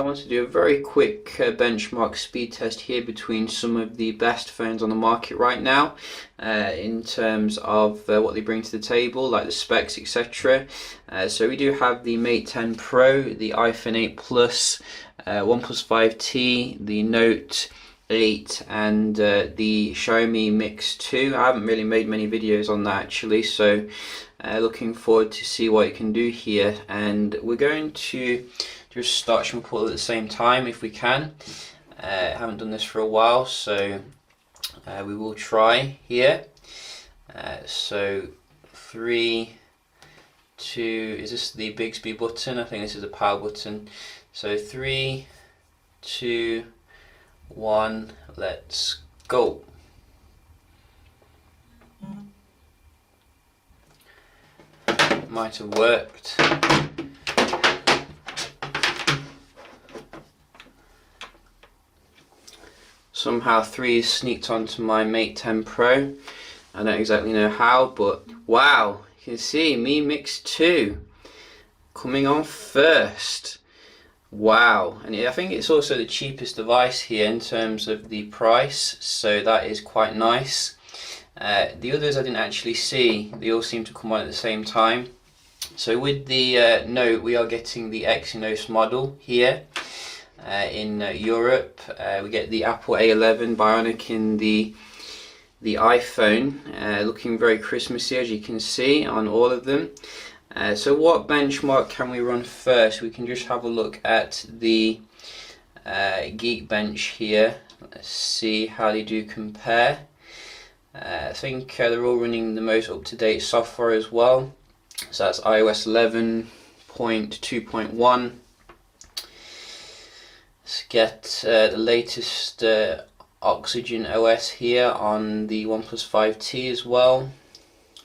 I want to do a very quick benchmark speed test here between some of the best phones on the market right now in terms of what they bring to the table, like the specs, etc. So we do have the Mate 10 Pro, the iPhone 8 Plus, OnePlus 5T, the Note 8 and the Xiaomi Mix 2. I haven't really made many videos on that actually, so looking forward to see what it can do here. And we're going to just start Shmuple at the same time if we can. Haven't done this for a while, so we will try here. So 3, 2, is this the Bixby button? I think this is the power button. So 3, 2, 1, let's go. Might have worked. Somehow 3 sneaked onto my Mate 10 Pro. I don't exactly know how, but wow, you can see Mi Mix 2 coming on first. Wow, and I think it's also the cheapest device here in terms of the price, so that is quite nice. The others I didn't actually see, they all seem to come on at the same time. So with the Note, we are getting the Exynos model here. In Europe, we get the Apple A11 Bionic in the iPhone, looking very Christmassy as you can see on all of them. So what benchmark can we run first? We can just have a look at the Geekbench here. Let's see how they do compare. I think they're all running the most up-to-date software as well. So that's iOS 11.2.1. Let's get the latest Oxygen OS here on the OnePlus 5T as well.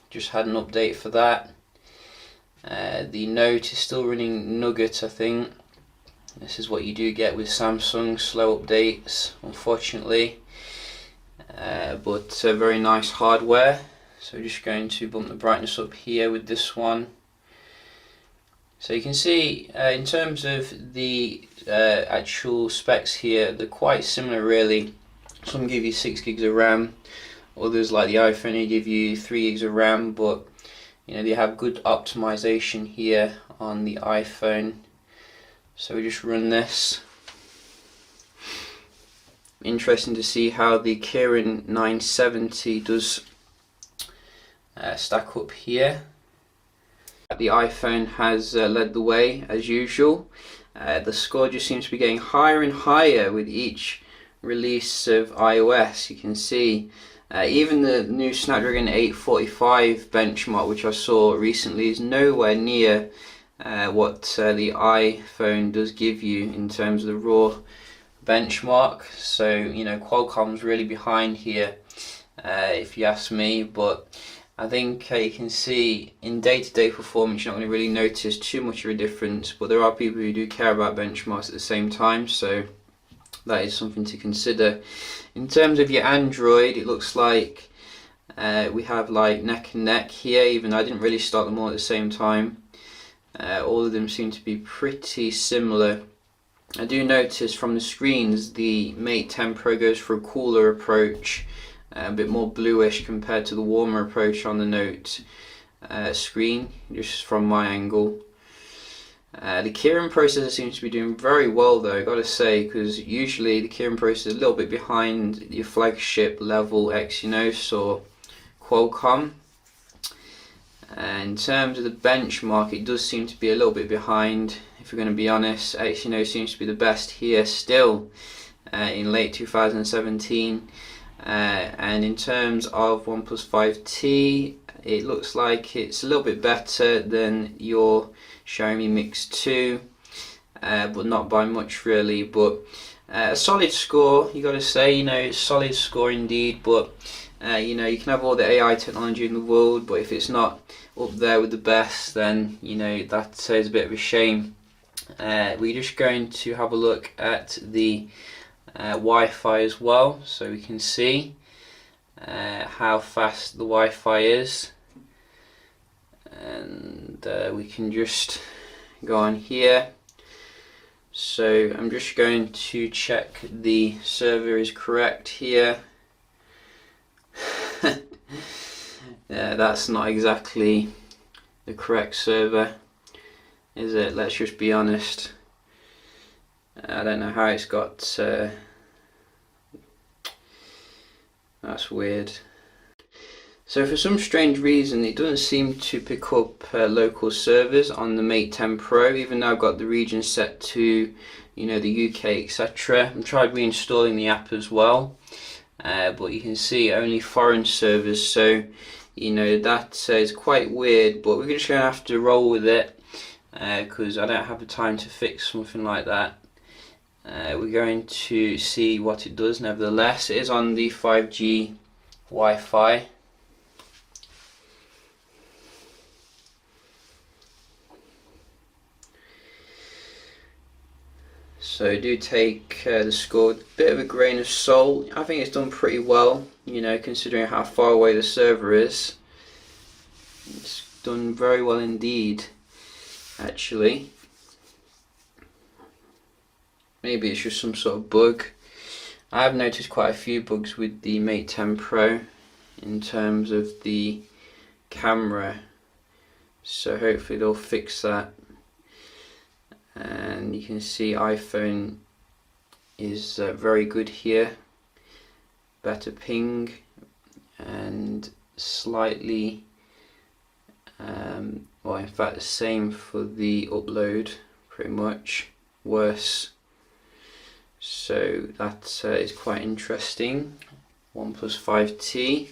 Just had an update for that. The Note is still running Nougat, I think. This is what you do get with Samsung, slow updates, unfortunately. But very nice hardware. So just going to bump the brightness up here with this one. So you can see in terms of the actual specs here, they're quite similar really. Some give you 6 gigs of RAM, others like the iPhone they give you 3 gigs of RAM, but you know they have good optimization here on the iPhone. So we just run this. Interesting to see how the Kirin 970 does stack up here. The iPhone has led the way as usual. The score just seems to be getting higher and higher with each release of iOS. You can see even the new Snapdragon 845 benchmark, which I saw recently, is nowhere near what the iPhone does give you in terms of the raw benchmark. So you know, Qualcomm's really behind here, if you ask me. But I think you can see in day-to-day performance you're not going to really notice too much of a difference, but there are people who do care about benchmarks at the same time, so that is something to consider. In terms of your Android, it looks like we have like neck and neck here, even though I didn't really start them all at the same time. All of them seem to be pretty similar. I do notice from the screens the Mate 10 Pro goes for a cooler approach, a bit more bluish compared to the warmer approach on the Note screen, just from my angle. The Kirin processor seems to be doing very well though, gotta say, because usually the Kirin processor is a little bit behind your flagship level Exynos or Qualcomm. In terms of the benchmark, it does seem to be a little bit behind, if we're going to be honest. Exynos seems to be the best here still in late 2017. And in terms of OnePlus 5T, it looks like it's a little bit better than your Xiaomi Mix 2, but not by much really. But a solid score, you got to say, you know, it's a solid score indeed. But you know, you can have all the AI technology in the world, but if it's not up there with the best, then you know that is a bit of a shame. We're just going to have a look at the Wi-Fi as well, so we can see how fast the Wi-Fi is. And we can just go on here. So I'm just going to check the server is correct here. Yeah, that's not exactly the correct server, is it? Let's just be honest. I don't know how it's got that's weird. So for some strange reason it doesn't seem to pick up local servers on the Mate 10 Pro, even though I've got the region set to, you know, the UK, etc. I've tried reinstalling the app as well, but you can see only foreign servers, so you know that is quite weird, but we're just going to have to roll with it because I don't have the time to fix something like that. We're going to see what it does. Nevertheless, it is on the 5G Wi-Fi. So do take the score with a bit of a grain of salt. I think it's done pretty well, you know, considering how far away the server is. It's done very well indeed, actually. Maybe it's just some sort of bug. I have noticed quite a few bugs with the Mate 10 Pro in terms of the camera, so hopefully they'll fix that. And you can see iPhone is very good here, better ping and slightly well, in fact the same for the upload, pretty much worse. So that is quite interesting. OnePlus 5T.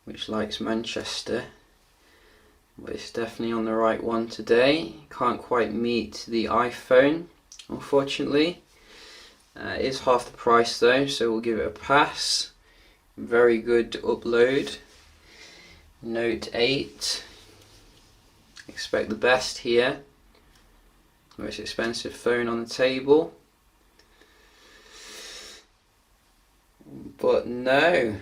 Which likes Manchester, but it's definitely on the right one today. Can't quite meet the iPhone, unfortunately. It is half the price though, so we'll give it a pass. Very good upload. Note 8. Expect the best here. Most expensive phone on the table. But no.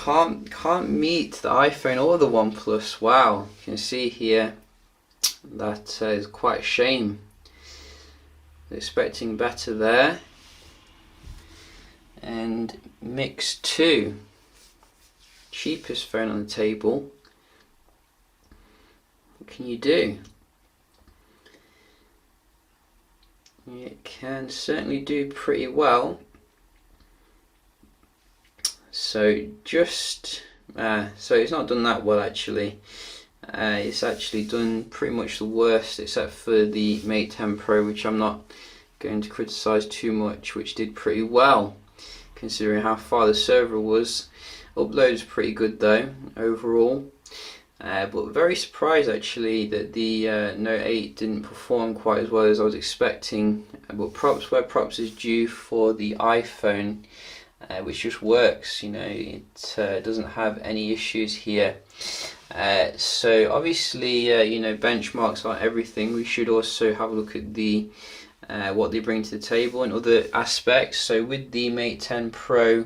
Can't meet the iPhone or the OnePlus. Wow, you can see here that is quite a shame. Expecting better there. And Mix 2, cheapest phone on the table. What can you do? It can certainly do pretty well. So just so it's not done that well actually. It's actually done pretty much the worst, except for the Mate 10 Pro, which I'm not going to criticise too much, which did pretty well considering how far the server was. Upload is pretty good though overall, but very surprised actually that the Note 8 didn't perform quite as well as I was expecting. But props where props is due for the iPhone. Which just works, you know, it doesn't have any issues here. So obviously, you know, benchmarks are everything. We should also have a look at the what they bring to the table and other aspects. So with the Mate 10 Pro,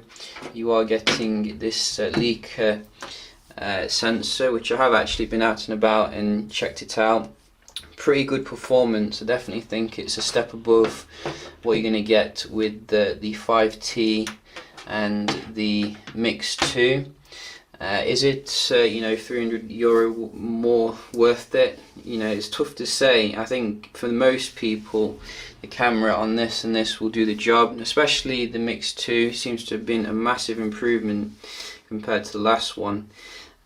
you are getting this Leica sensor, which I have actually been out and about and checked it out. Pretty good performance. I definitely think it's a step above what you're going to get with the 5T and the Mix 2. Is it you know, €300 more worth it? You know, it's tough to say. I think for most people the camera on this and this will do the job, especially the Mix 2 seems to have been a massive improvement compared to the last one.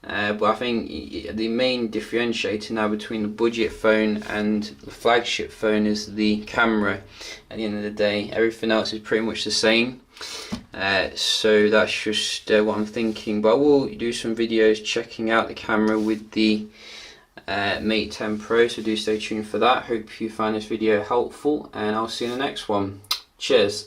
But I think the main differentiator now between the budget phone and the flagship phone is the camera. At the end of the day, everything else is pretty much the same. So that's just what I'm thinking. But I will do some videos checking out the camera with the Mate 10 Pro, so do stay tuned for that. Hope you find this video helpful, and I'll see you in the next one. Cheers.